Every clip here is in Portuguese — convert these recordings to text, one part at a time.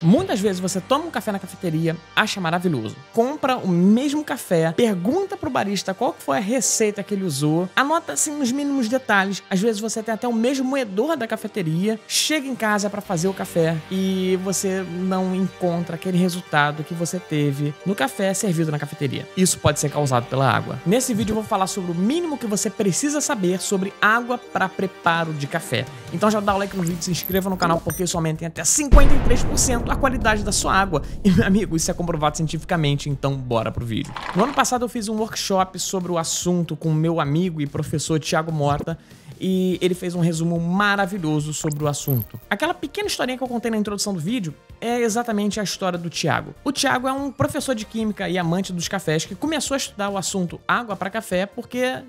Muitas vezes você toma um café na cafeteria, acha maravilhoso, compra o mesmo café, pergunta pro barista qual foi a receita que ele usou, anota assim nos mínimos detalhes, às vezes você tem até o mesmo moedor da cafeteria, chega em casa para fazer o café e você não encontra aquele resultado que você teve no café servido na cafeteria. Isso pode ser causado pela água. Nesse vídeo eu vou falar sobre o mínimo que você precisa saber sobre água para preparo de café. Então já dá o like no vídeo, se inscreva no canal porque isso aumenta em até 53% a qualidade da sua água. E meu amigo, isso é comprovado cientificamente, então bora pro vídeo. No ano passado eu fiz um workshop sobre o assunto com meu amigo e professor Thiago Mota, e ele fez um resumo maravilhoso sobre o assunto. Aquela pequena historinha que eu contei na introdução do vídeo é exatamente a história do Thiago. O Thiago é um professor de química e amante dos cafés que começou a estudar o assunto água para café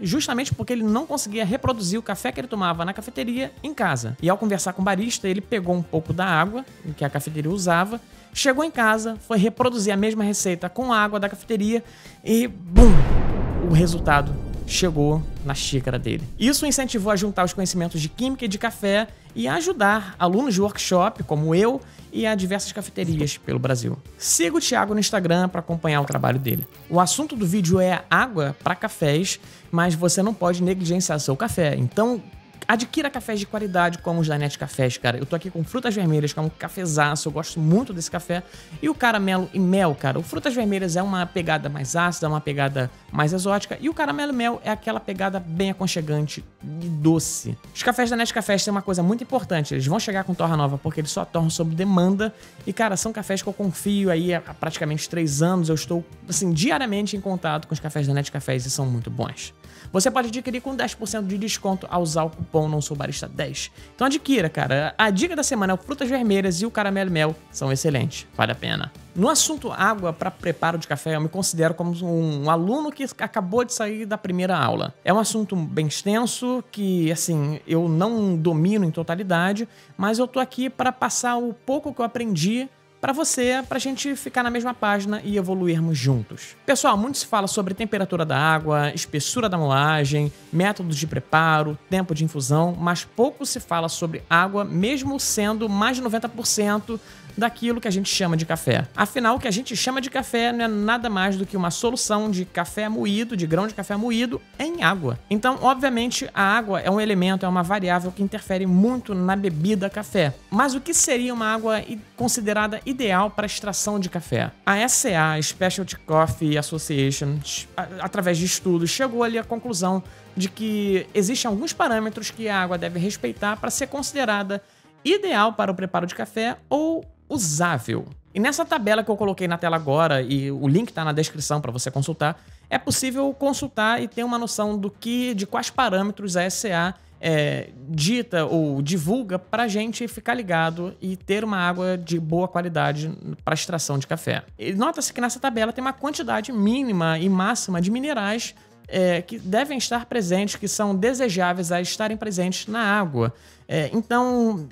justamente porque ele não conseguia reproduzir o café que ele tomava na cafeteria em casa. E ao conversar com o barista, ele pegou um pouco da água que a cafeteria usava, chegou em casa, foi reproduzir a mesma receita com a água da cafeteria e bum! O resultado chegou na xícara dele. Isso o incentivou a juntar os conhecimentos de química e de café e a ajudar alunos de workshop, como eu, e a diversas cafeterias pelo Brasil. Siga o Thiago no Instagram para acompanhar o trabalho dele. O assunto do vídeo é água para cafés, mas você não pode negligenciar seu café. Então, adquira cafés de qualidade como os da Net Cafés, cara. Eu tô aqui com Frutas Vermelhas, que é um cafezaço, eu gosto muito desse café. E o Caramelo e Mel, cara. O Frutas Vermelhas é uma pegada mais ácida, uma pegada mais exótica. E o Caramelo e Mel é aquela pegada bem aconchegante e doce. Os cafés da Net Cafés têm uma coisa muito importante. Eles vão chegar com torra nova porque eles só torram sob demanda. E, cara, são cafés que eu confio aí há praticamente 3 anos. Eu estou, assim, diariamente em contato com os cafés da Net Cafés e são muito bons. Você pode adquirir com 10% de desconto ao usar o cupom NãoSouBarista10. Então adquira, cara. A dica da semana é o Frutas Vermelhas e o Caramelo e Mel. São excelentes. Vale a pena. No assunto água para preparo de café, eu me considero como um aluno que acabou de sair da primeira aula. É um assunto bem extenso que, assim, eu não domino em totalidade, mas eu tô aqui para passar o pouco que eu aprendi para você, pra gente ficar na mesma página e evoluirmos juntos. Pessoal, muito se fala sobre temperatura da água, espessura da moagem, métodos de preparo, tempo de infusão, mas pouco se fala sobre água, mesmo sendo mais de 90% daquilo que a gente chama de café. Afinal, o que a gente chama de café não é nada mais do que uma solução de café moído, de grão de café moído, em água. Então, obviamente, a água é um elemento, é uma variável que interfere muito na bebida café. Mas o que seria uma água considerada ideal para extração de café? A SCA, Specialty Coffee Association, através de estudos, chegou ali à conclusão de que existem alguns parâmetros que a água deve respeitar para ser considerada ideal para o preparo de café ou usável. E nessa tabela que eu coloquei na tela agora, e o link está na descrição para você consultar, é possível consultar e ter uma noção de quais parâmetros a SCA dita ou divulga para a gente ficar ligado e ter uma água de boa qualidade para extração de café. E nota-se que nessa tabela tem uma quantidade mínima e máxima de minerais que devem estar presentes, que são desejáveis a estarem presentes na água. Então,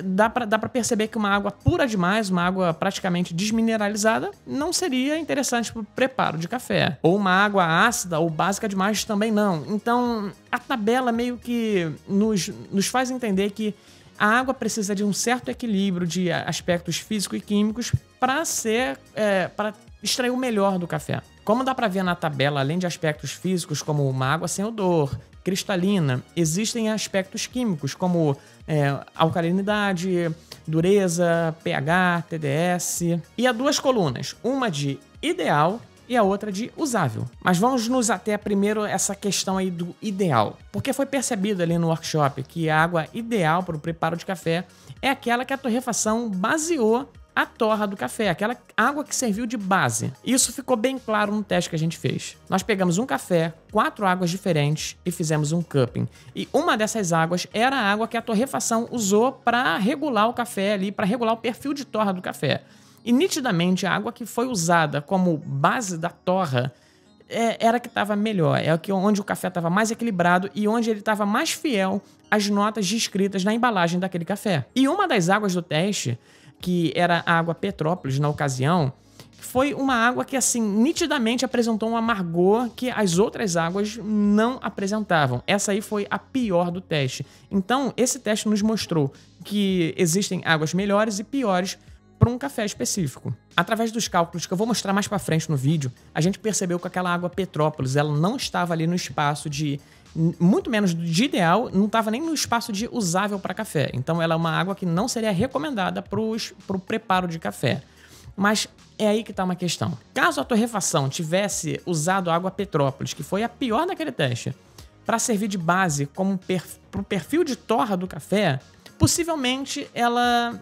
dá para perceber que uma água pura demais, uma água praticamente desmineralizada, não seria interessante para o preparo de café. Ou uma água ácida ou básica demais também não. Então, a tabela meio que nos faz entender que a água precisa de um certo equilíbrio de aspectos físicos e químicos para extrair o melhor do café. Como dá para ver na tabela, além de aspectos físicos como uma água sem odor, cristalina, existem aspectos químicos como alcalinidade, dureza, pH, TDS. E há 2 colunas, uma de ideal e a outra de usável. Mas vamos nos ater primeiro essa questão aí do ideal. Porque foi percebido ali no workshop que a água ideal para o preparo de café é aquela que a torrefação baseou a torra do café, aquela água que serviu de base. Isso ficou bem claro no teste que a gente fez. Nós pegamos um café, 4 águas diferentes e fizemos um cupping. E uma dessas águas era a água que a torrefação usou para regular o café ali, para regular o perfil de torra do café. E nitidamente a água que foi usada como base da torra era a que estava melhor, onde o café estava mais equilibrado e onde ele estava mais fiel às notas descritas na embalagem daquele café. E uma das águas do teste, que era a água Petrópolis na ocasião, foi uma água que, assim, nitidamente apresentou um amargor que as outras águas não apresentavam. Essa aí foi a pior do teste. Então, esse teste nos mostrou que existem águas melhores e piores para um café específico. Através dos cálculos que eu vou mostrar mais para frente no vídeo, a gente percebeu que aquela água Petrópolis, ela não estava ali no espaço de, muito menos de ideal, não estava nem no espaço de usável para café. Então ela é uma água que não seria recomendada para o preparo de café. Mas é aí que está uma questão. Caso a torrefação tivesse usado água Petrópolis, que foi a pior daquele teste, para servir de base como para o perfil de torra do café, possivelmente ela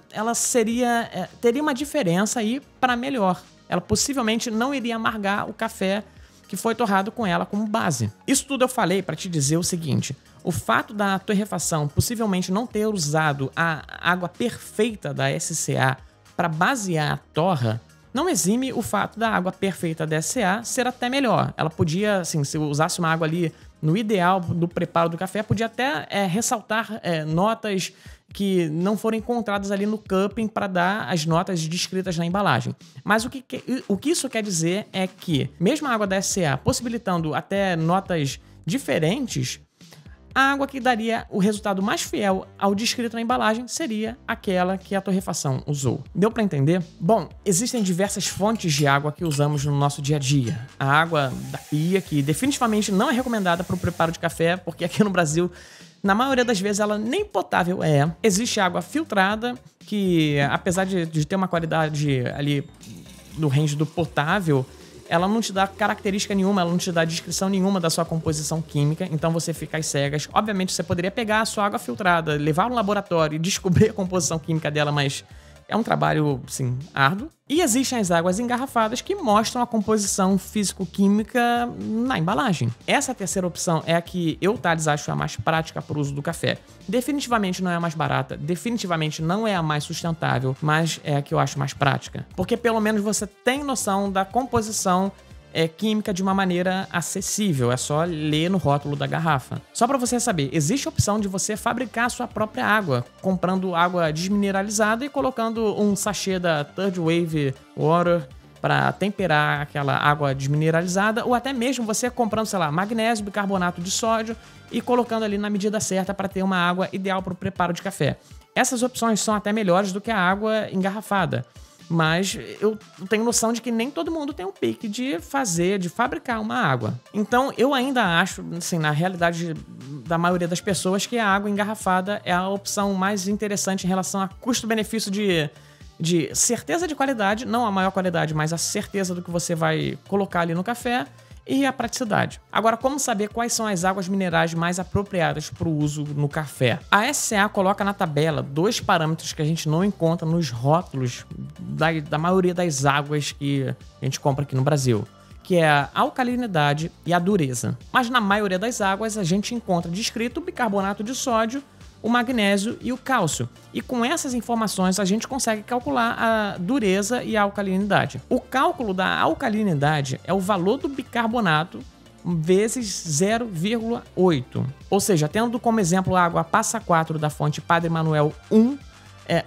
teria uma diferença aí para melhor. Ela possivelmente não iria amargar o café que foi torrado com ela como base. Isso tudo eu falei para te dizer o seguinte: o fato da torrefação possivelmente não ter usado a água perfeita da SCA para basear a torra não exime o fato da água perfeita da SCA ser até melhor. Ela podia, assim, se usasse uma água ali no ideal do preparo do café, podia até ressaltar notas que não foram encontradas ali no cupping para dar as notas descritas na embalagem. Mas o que isso quer dizer é que, mesmo a água da SCA possibilitando até notas diferentes, a água que daria o resultado mais fiel ao descrito na embalagem seria aquela que a torrefação usou. Deu para entender? Bom, existem diversas fontes de água que usamos no nosso dia a dia. A água da pia, que definitivamente não é recomendada para o preparo de café, porque aqui no Brasil, na maioria das vezes, ela nem potável é. Existe água filtrada, que apesar de ter uma qualidade ali no range do potável, ela não te dá característica nenhuma, ela não te dá descrição nenhuma da sua composição química, então você fica às cegas. Obviamente você poderia pegar a sua água filtrada, levar no laboratório e descobrir a composição química dela, mas é um trabalho, sim, árduo. E existem as águas engarrafadas que mostram a composição físico-química na embalagem. Essa terceira opção é a que eu, Thales, acho a mais prática para o uso do café. Definitivamente não é a mais barata, definitivamente não é a mais sustentável, mas é a que eu acho mais prática. Porque pelo menos você tem noção da composição química de uma maneira acessível, é só ler no rótulo da garrafa. Só para você saber, existe a opção de você fabricar a sua própria água, comprando água desmineralizada e colocando um sachê da Third Wave Water para temperar aquela água desmineralizada, ou até mesmo você comprando, sei lá, magnésio, bicarbonato de sódio e colocando ali na medida certa para ter uma água ideal para o preparo de café. Essas opções são até melhores do que a água engarrafada. Mas eu tenho noção de que nem todo mundo tem um pique de fabricar uma água. Então eu ainda acho, assim, na realidade da maioria das pessoas, que a água engarrafada é a opção mais interessante em relação a custo-benefício de certeza de qualidade, não a maior qualidade, mas a certeza do que você vai colocar ali no café e a praticidade. Agora, como saber quais são as águas minerais mais apropriadas para o uso no café? A SCA coloca na tabela 2 parâmetros que a gente não encontra nos rótulos da maioria das águas que a gente compra aqui no Brasil, que é a alcalinidade e a dureza. Mas na maioria das águas a gente encontra descrito o bicarbonato de sódio, o magnésio e o cálcio. E com essas informações a gente consegue calcular a dureza e a alcalinidade. O cálculo da alcalinidade é o valor do bicarbonato vezes 0,8. Ou seja, tendo como exemplo a água Passa 4 da fonte Padre Manuel 1,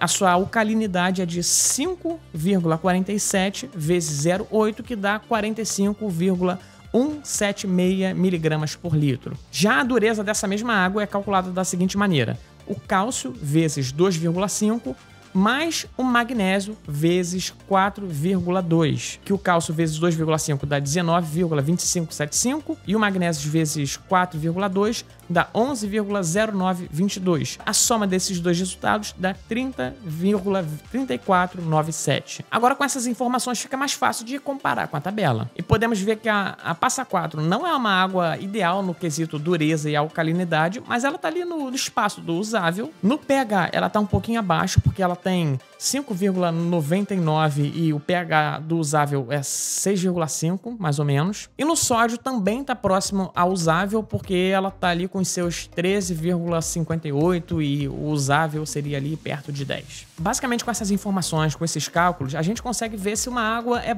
a sua alcalinidade é de 5,47 vezes 0,8, que dá 45,176 miligramas por litro. Já a dureza dessa mesma água é calculada da seguinte maneira: o cálcio vezes 2,5 mais o magnésio vezes 4,2, que o cálcio vezes 2,5 dá 19,2575 e o magnésio vezes 4,2 dá 11,0922. A soma desses dois resultados dá 30,3497. Agora, com essas informações fica mais fácil de comparar com a tabela. E podemos ver que a Passa 4 não é uma água ideal no quesito dureza e alcalinidade, mas ela está ali no espaço do usável. No pH ela está um pouquinho abaixo, porque ela tem 5,99 e o pH do usável é 6,5, mais ou menos. E no sódio também está próximo ao usável, porque ela está ali com os seus 13,58 e o usável seria ali perto de 10. Basicamente, com essas informações, com esses cálculos, a gente consegue ver se uma água é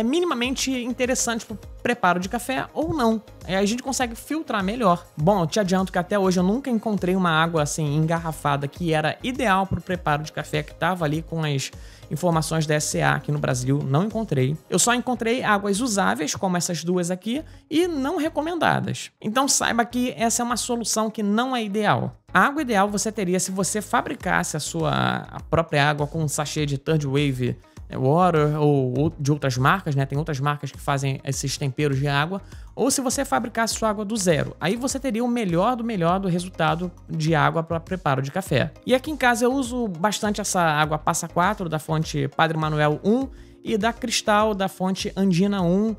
minimamente interessante para o preparo de café ou não. Aí a gente consegue filtrar melhor. Bom, eu te adianto que até hoje eu nunca encontrei uma água assim engarrafada que era ideal para o preparo de café, que estava ali com as informações da SCA aqui no Brasil. Não encontrei. Eu só encontrei águas usáveis, como essas duas aqui, e não recomendadas. Então saiba que essa é uma solução que não é ideal. A água ideal você teria se você fabricasse a própria água com um sachê de Third Wave Water ou de outras marcas, né? Tem outras marcas que fazem esses temperos de água. Ou se você fabricasse sua água do zero. Aí você teria o melhor do resultado de água para preparo de café. E aqui em casa eu uso bastante essa água Passa 4 da fonte Padre Manuel 1 e da Cristal da fonte Andina 1.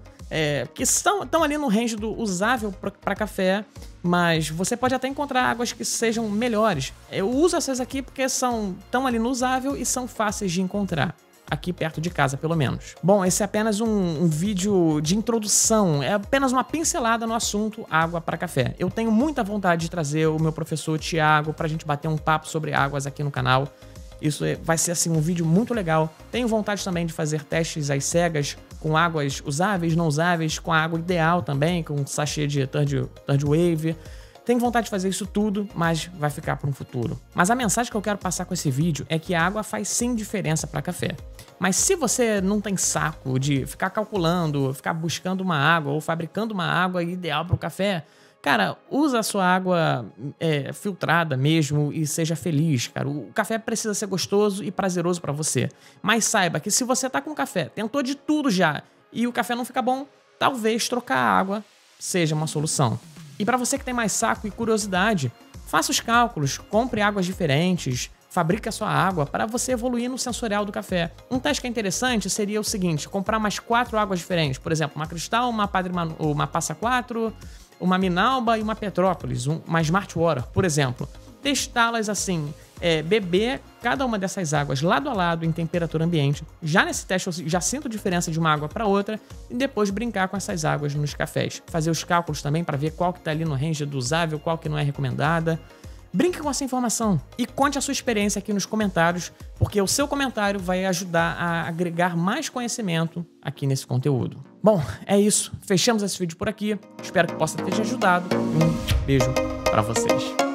Que estão ali no range do usável para café, mas você pode até encontrar águas que sejam melhores. Eu uso essas aqui porque estão ali no usável e são fáceis de encontrar. Aqui perto de casa, pelo menos. Bom, esse é apenas um vídeo de introdução, é apenas uma pincelada no assunto água para café. Eu tenho muita vontade de trazer o meu professor Thiago pra gente bater um papo sobre águas aqui no canal. Isso vai ser assim um vídeo muito legal. Tenho vontade também de fazer testes às cegas com águas usáveis, não usáveis, com a água ideal também, com sachê de Third Wave. Tenho vontade de fazer isso tudo, mas vai ficar para um futuro. Mas a mensagem que eu quero passar com esse vídeo é que a água faz sim diferença para café. Mas se você não tem saco de ficar calculando, ficar buscando uma água ou fabricando uma água ideal para o café, cara, usa a sua água filtrada mesmo e seja feliz, cara. O café precisa ser gostoso e prazeroso para você. Mas saiba que se você tá com café, tentou de tudo já, e o café não fica bom, talvez trocar a água seja uma solução. E para você que tem mais saco e curiosidade, faça os cálculos, compre águas diferentes, fabrique a sua água para você evoluir no sensorial do café. Um teste que é interessante seria o seguinte, comprar mais 4 águas diferentes, por exemplo, uma Cristal, uma Passa 4, uma Minalba e uma Petrópolis, uma Smart Water, por exemplo. Testá-las assim, beber cada uma dessas águas lado a lado em temperatura ambiente. Já nesse teste eu já sinto diferença de uma água para outra e depois brincar com essas águas nos cafés. Fazer os cálculos também para ver qual que está ali no range do usável, qual que não é recomendada. Brinque com essa informação e conte a sua experiência aqui nos comentários, porque o seu comentário vai ajudar a agregar mais conhecimento aqui nesse conteúdo. Bom, é isso. Fechamos esse vídeo por aqui. Espero que possa ter te ajudado. Um beijo para vocês.